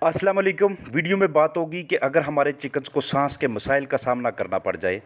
अस्सलाम वालेकुम। वीडियो में बात होगी कि अगर हमारे चिकन्स को सांस के मसाइल का सामना करना पड़ जाए,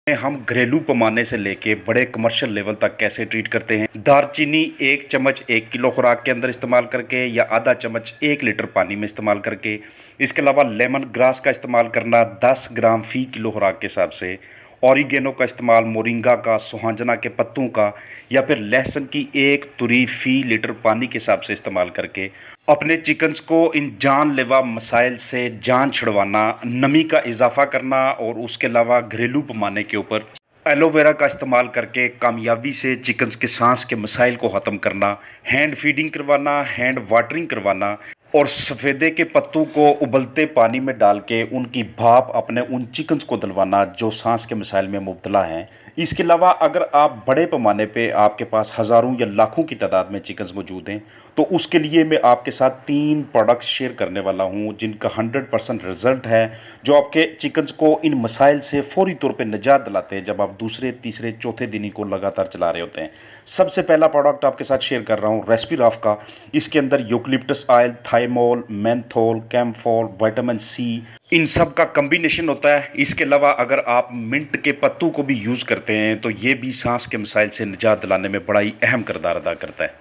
हम घरेलू पैमाने से लेके बड़े कमर्शियल लेवल तक कैसे ट्रीट करते हैं। दारचीनी 1 चम्मच 1 किलो खुराक के अंदर इस्तेमाल करके या आधा चम्मच 1 लीटर पानी में इस्तेमाल करके, इसके अलावा लेमन ग्रास का इस्तेमाल करना 10 ग्राम फी किलो खुराक के हिसाब से, ऑरिगेनो का इस्तेमाल, मोरिंगा का, सुहांजना के पत्तों का या फिर लहसुन की 1 तुरी फी लीटर पानी के हिसाब से इस्तेमाल करके अपने चिकन्स को इन जानलेवा मसाइल से जान छुड़वाना, नमी का इजाफा करना और उसके अलावा घरेलू पैमाने के ऊपर एलोवेरा का इस्तेमाल करके कामयाबी से चिकन्स के सांस के मसाइल को ख़त्म करना, हैंड फीडिंग करवाना, हैंड वाटरिंग करवाना और सफ़ेदे के पत्तों को उबलते पानी में डाल के उनकी भाप अपने उन चिकन्स को दिलवाना जो सांस के मसाइल में मुब्तला हैं। इसके अलावा अगर आप बड़े पैमाने पे आपके पास हज़ारों या लाखों की तादाद में चिकन्स मौजूद हैं, तो उसके लिए मैं आपके साथ 3 प्रोडक्ट्स शेयर करने वाला हूं जिनका 100% रिजल्ट है, जो आपके चिकन्स को इन मसाइल से फौरी तौर पे निजात दिलाते हैं जब आप दूसरे, तीसरे, चौथे दिन को लगातार चला रहे होते हैं। सबसे पहला प्रोडक्ट आपके साथ शेयर कर रहा हूँ रेस्पिराफ का। इसके अंदर eucalyptus oil, thymol, menthol, camphor, vitamin C, इन सब का कम्बिनेशन होता है। इसके अलावा अगर आप मिंट के पत्तों को भी यूज़ करते हैं तो ये भी सांस के मसाइल से निजात दिलाने में बड़ा ही अहम किरदार अदा करता है।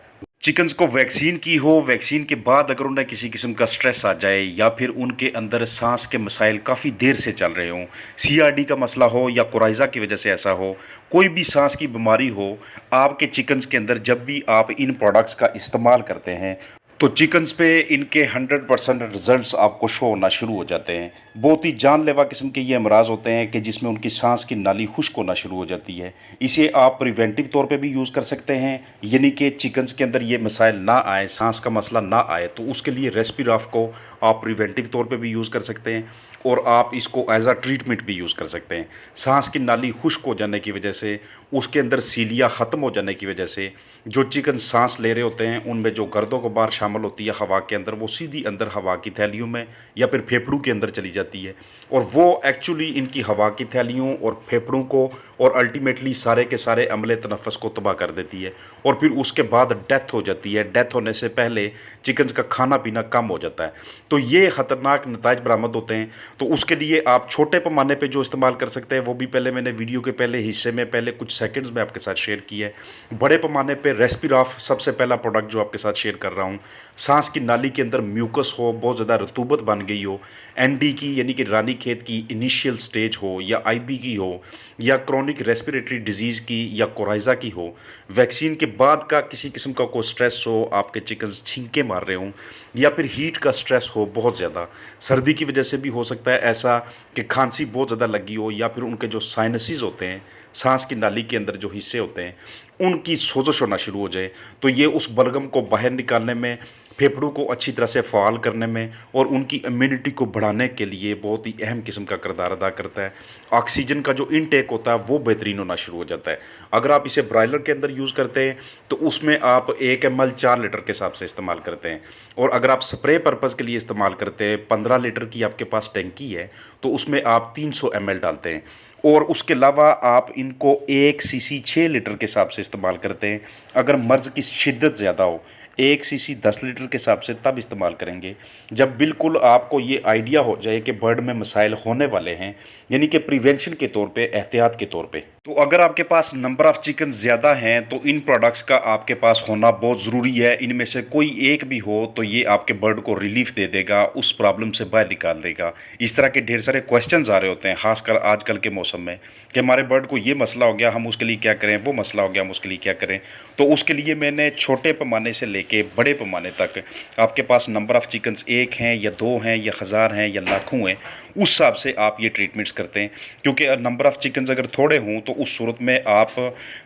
चिकन्स को वैक्सीन की हो, वैक्सीन के बाद अगर उन्हें किसी किस्म का स्ट्रेस आ जाए या फिर उनके अंदर सांस के मसाइल काफ़ी देर से चल रहे हों, सीआरडी का मसला हो या कोराइजा की वजह से ऐसा हो, कोई भी सांस की बीमारी हो, आपके चिकन्स के अंदर जब भी आप इन प्रोडक्ट्स का इस्तेमाल करते हैं तो चिकन्स पे इनके 100% रिजल्ट्स आपको शो होना शुरू हो जाते हैं। बहुत ही जानलेवा किस्म के ये अमराज होते हैं कि जिसमें उनकी सांस की नाली खुश्क होना शुरू हो जाती है। इसे आप प्रिवेंटिव तौर पे भी यूज़ कर सकते हैं, यानी कि चिकन्स के अंदर ये मसाइल ना आए, सांस का मसला ना आए, तो उसके लिए रेस्पिराफ को आप प्रिवेंटिव तौर पे भी यूज़ कर सकते हैं और आप इसको एज अ ट्रीटमेंट भी यूज़ कर सकते हैं। सांस की नाली खुश्क हो जाने की वजह से, उसके अंदर सीलिया ख़त्म हो जाने की वजह से, जो चिकन सांस ले रहे होते हैं उनमें जो गर्दों गुबार शामिल होती है हवा के अंदर, वो सीधी अंदर हवा की थैलियों में या फिर फेफड़ों के अंदर चली जाती है और वो एक्चुअली इनकी हवा की थैलियों और फेफड़ों को और अल्टीमेटली सारे के सारे अमले तनफ़्फ़ुस को तबाह कर देती है और फिर उसके बाद डेथ हो जाती है। डेथ होने से पहले चिकन्स का खाना पीना कम हो जाता है। तो ये ख़तरनाक नताइज बरामद होते हैं। तो उसके लिए आप छोटे पैमाने पे जो इस्तेमाल कर सकते हैं वो भी पहले मैंने वीडियो के पहले हिस्से में पहले कुछ सेकंड्स में आपके साथ शेयर किया है। बड़े पैमाने पे रेस्पिराफ सबसे पहला प्रोडक्ट जो आपके साथ शेयर कर रहा हूँ। सांस की नाली के अंदर म्यूकस हो, बहुत ज़्यादा रतूबत बन गई हो, एनडी की यानी कि रानीखेत की इनिशियल स्टेज हो या आईबी की हो या क्रोनिक रेस्पिरेटरी डिजीज़ की या कोराइजा की हो, वैक्सीन के बाद का किसी किस्म का कोई स्ट्रेस हो, आपके चिकन्स छींके मार रहे हों या फिर हीट का स्ट्रेस हो बहुत ज़्यादा, सर्दी की वजह से भी हो सकता है ऐसा कि खांसी बहुत ज़्यादा लगी हो या फिर उनके जो साइनसेस होते हैं, सांस की नाली के अंदर जो हिस्से होते हैं, उनकी सोजश होना शुरू हो जाए, तो ये उस बलगम को बाहर निकालने में, फेफड़ों को अच्छी तरह से फ़ाल करने में और उनकी इम्यूनिटी को बढ़ाने के लिए बहुत ही अहम किस्म का किरदार अदा करता है। ऑक्सीजन का जो इनटेक होता है वो बेहतरीन होना शुरू हो जाता है। अगर आप इसे ब्रायलर के अंदर यूज़ करते हैं तो उसमें आप 1 ml 4 लीटर के हिसाब से इस्तेमाल करते हैं और अगर आप स्प्रे पर्पज़ के लिए इस्तेमाल करते हैं, 15 लीटर की आपके पास टैंकी है तो उसमें आप 300 ml डालते हैं और उसके अलावा आप इनको 1 सीसी 6 लीटर के हिसाब से इस्तेमाल करते हैं। अगर मर्ज़ की शिद्दत ज़्यादा हो, 1 सीसी 10 लीटर के हिसाब से तब इस्तेमाल करेंगे जब बिल्कुल आपको ये आइडिया हो जाए कि बर्ड में मसाइल होने वाले हैं, यानी कि प्रिवेंशन के तौर पे, एहतियात के तौर पे। तो अगर आपके पास नंबर ऑफ़ चिकन ज़्यादा हैं तो इन प्रोडक्ट्स का आपके पास होना बहुत ज़रूरी है। इनमें से कोई एक भी हो तो ये आपके बर्ड को रिलीफ दे देगा, उस प्रॉब्लम से बाहर निकाल देगा। इस तरह के ढेर सारे क्वेश्चंस आ रहे होते हैं ख़ासकर आजकल के मौसम में कि हमारे बर्ड को ये मसला हो गया, हम उसके लिए क्या करें, वो मसला हो गया, हम उसके लिए क्या करें। तो उसके लिए मैंने छोटे पैमाने से लेके बड़े पैमाने तक, आपके पास नंबर ऑफ़ चिकन्स 1 हैं या 2 हैं या हज़ार हैं या लाखों हैं, उस हिसाब से आप ये ट्रीटमेंट्स करते हैं। क्योंकि नंबर ऑफ़ चिकन्स अगर थोड़े हों तो उस सूरत में आप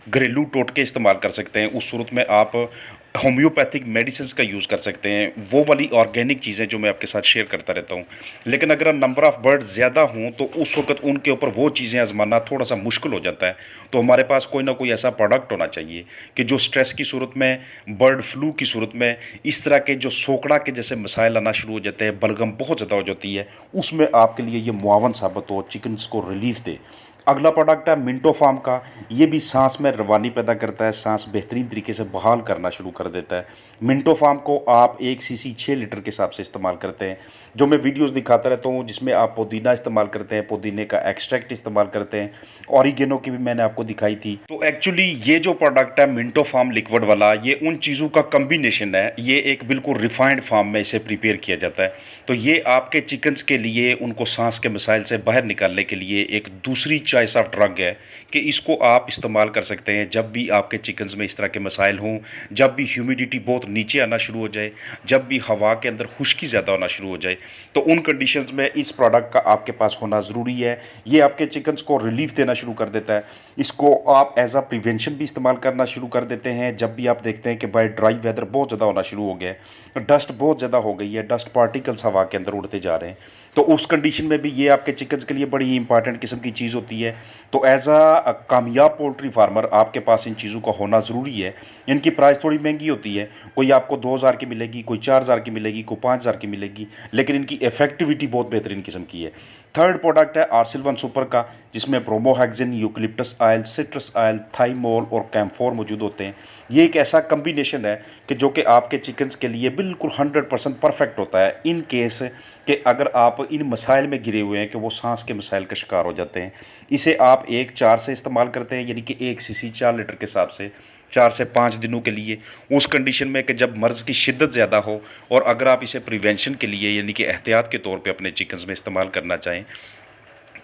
घरेलू टोटके इस्तेमाल कर सकते हैं, उस सूरत में आप होम्योपैथिक मेडिसिन्स का यूज़ कर सकते हैं, वो वाली ऑर्गेनिक चीज़ें जो मैं आपके साथ शेयर करता रहता हूँ। लेकिन अगर नंबर ऑफ़ बर्ड ज़्यादा हों तो उस वक़्त उनके ऊपर वो चीज़ें आज़माना थोड़ा-सा मुश्किल हो जाता है। तो हमारे पास कोई ना कोई ऐसा प्रोडक्ट होना चाहिए कि जो स्ट्रेस की सूरत में, बर्ड फ्लू की सूरत में, इस तरह के जो सोकड़ा के जैसे मसाइल आना शुरू हो जाते हैं, बलगम बहुत ज़्यादा हो जाती है, उसमें आपके लिए ये मुआवन साबित हो, चिकन्स को रिलीफ़ दे। अगला प्रोडक्ट है मिंटो फार्म का। ये भी सांस में रवानी पैदा करता है, सांस बेहतरीन तरीके से बहाल करना शुरू कर देता है। मिंटो फार्म को आप 1 सीसी 6 लीटर के हिसाब से इस्तेमाल करते हैं। जो मैं वीडियोस दिखाता रहता हूँ जिसमें आप पुदीना इस्तेमाल करते हैं, पुदीने का एक्सट्रैक्ट इस्तेमाल करते हैं, ऑरिगेनो की भी मैंने आपको दिखाई थी। तो एक्चुअली ये जो प्रोडक्ट है मिंटो फार्म लिक्विड वाला, ये उन चीज़ों का कम्बिनेशन है। ये एक बिल्कुल रिफाइंड फार्म में इसे प्रिपेयर किया जाता है। तो ये आपके चिकन्स के लिए, उनको सांस के मसाइल से बाहर निकालने के लिए एक दूसरी चॉइस ऑफ ड्रग है कि इसको आप इस्तेमाल कर सकते हैं जब भी आपके चिकन्स में इस तरह के मसाइल हों, जब भी ह्यूमिडिटी बहुत नीचे आना शुरू हो जाए, जब भी हवा के अंदर खुश्की ज़्यादा होना शुरू हो जाए, तो उन कंडीशंस में इस प्रोडक्ट का आपके पास होना ज़रूरी है। ये आपके चिकन्स को रिलीफ देना शुरू कर देता है। इसको आप एज अ प्रिवेंशन भी इस्तेमाल करना शुरू कर देते हैं जब भी आप देखते हैं कि भाई ड्राई वेदर बहुत ज़्यादा होना शुरू हो गया है, डस्ट बहुत ज़्यादा हो गई है, डस्ट पार्टिकल्स हवा के अंदर उड़ते जा रहे हैं। तो उस कंडीशन में भी ये आपके चिकन्स के लिए बड़ी ही इंपॉर्टेंट किस्म की चीज़ होती है। तो एज अ कामयाब पोल्ट्री फार्मर आपके पास इन चीज़ों का होना ज़रूरी है। इनकी प्राइस थोड़ी महंगी होती है, कोई आपको 2000 की मिलेगी, कोई 4000 की मिलेगी, कोई 5000 की मिलेगी, लेकिन इनकी इफेक्टिविटी बहुत बेहतरीन किस्म की है। थर्ड प्रोडक्ट है आर्सिल 1 सुपर का, जिसमें bromhexine, eucalyptus oil, citrus oil, thymol और कैम्फोर मौजूद होते हैं। ये एक ऐसा कम्बिनेशन है कि जो कि आपके चिकन्स के लिए बिल्कुल 100% परफेक्ट होता है इन केस कि अगर आप इन मसाइल में गिरे हुए हैं कि वो सांस के मसाइल का शिकार हो जाते हैं। इसे आप 1-4 से इस्तेमाल करते हैं, यानी कि 1 सीसी 4 लीटर के हिसाब से 4 से 5 दिनों के लिए, उस कंडीशन में कि जब मर्ज़ की शिद्दत ज़्यादा हो, और अगर आप इसे प्रिवेंशन के लिए यानी कि एहतियात के तौर पे अपने चिकन्स में इस्तेमाल करना चाहें,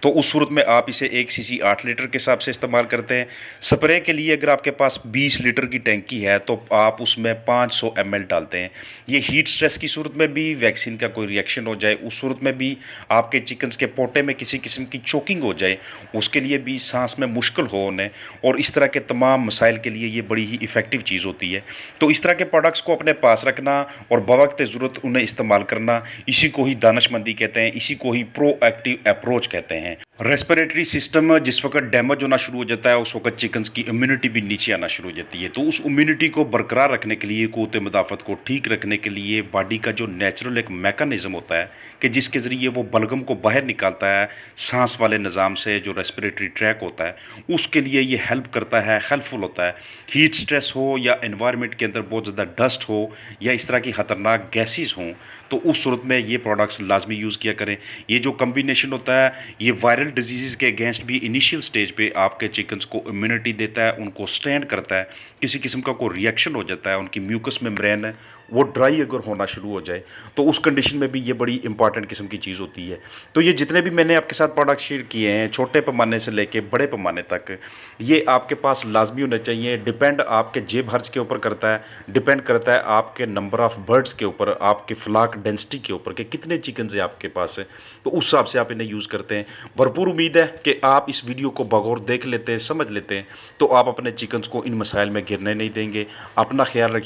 तो उस सूरत में आप इसे 1 सीसी 8 लीटर के हिसाब से इस्तेमाल करते हैं। स्प्रे के लिए अगर आपके पास 20 लीटर की टैंकी है तो आप उसमें 500 ml डालते हैं। ये हीट स्ट्रेस की सूरत में भी, वैक्सीन का कोई रिएक्शन हो जाए उस सूरत में भी, आपके चिकन्स के पोटे में किसी किस्म की चोकिंग हो जाए उसके लिए भी, सांस में मुश्किल हो उन्हें, और इस तरह के तमाम मसाइल के लिए ये बड़ी ही इफ़ेक्टिव चीज़ होती है। तो इस तरह के प्रोडक्ट्स को अपने पास रखना और बवक्त ज़रूरत उन्हें इस्तेमाल करना, इसी को ही दानिशमंदी कहते हैं, इसी को ही प्रोएक्टिव अप्रोच कहते हैं। रेस्पिरेटरी सिस्टम जिस वक्त डैमेज होना शुरू हो जाता है उस वक्त चिकन्स की इम्यूनिटी भी नीचे आना शुरू हो जाती है। तो उस इम्यूनिटी को बरकरार रखने के लिए, क़ुव्वत मदाफ़त को ठीक रखने के लिए, बॉडी का जो नेचुरल एक मैकेनिज़्म होता है कि जिसके ज़रिए वो बलगम को बाहर निकालता है सांस वाले निज़ाम से, जो रेस्पिरेटरी ट्रैक होता है, उसके लिए ये हेल्प करता है, हेल्पफुल होता है। हीट स्ट्रेस हो या एनवायरनमेंट के अंदर बहुत ज़्यादा डस्ट हो या इस तरह की ख़तरनाक गैसेस हों, तो उस सूरत में ये प्रोडक्ट्स लाजमी यूज़ किया करें। ये जो कम्बिनेशन होता है ये वायरल डिजीज़ के अगेंस्ट भी इनिशियल स्टेज पे आपके चिकन्स को इम्यूनिटी देता है, उनको स्टैंड करता है। किसी किस्म का कोई रिएक्शन हो जाता है, उनकी म्यूकस मेम्ब्रेन है वो ड्राई अगर होना शुरू हो जाए, तो उस कंडीशन में भी ये बड़ी इंपॉर्टेंट किस्म की चीज़ होती है। तो ये जितने भी मैंने आपके साथ प्रोडक्ट शेयर किए हैं, छोटे पैमाने से लेके बड़े पैमाने तक, ये आपके पास लाजमी होने चाहिए। डिपेंड आपके जेब खर्च के ऊपर करता है, डिपेंड करता है आपके नंबर ऑफ़ बर्ड्स के ऊपर, आपके फ्लाक डेंसिटी के ऊपर कि कितने चिकन्स है आपके पास है, तो उस हिसाब से आप इन्हें यूज़ करते हैं। भरपूर उम्मीद है कि आप इस वीडियो को बगौर देख लेते हैं, समझ लेते हैं, तो आप अपने चिकन्स को इन मसाइल में गिरने नहीं देंगे। अपना ख्याल रखिए।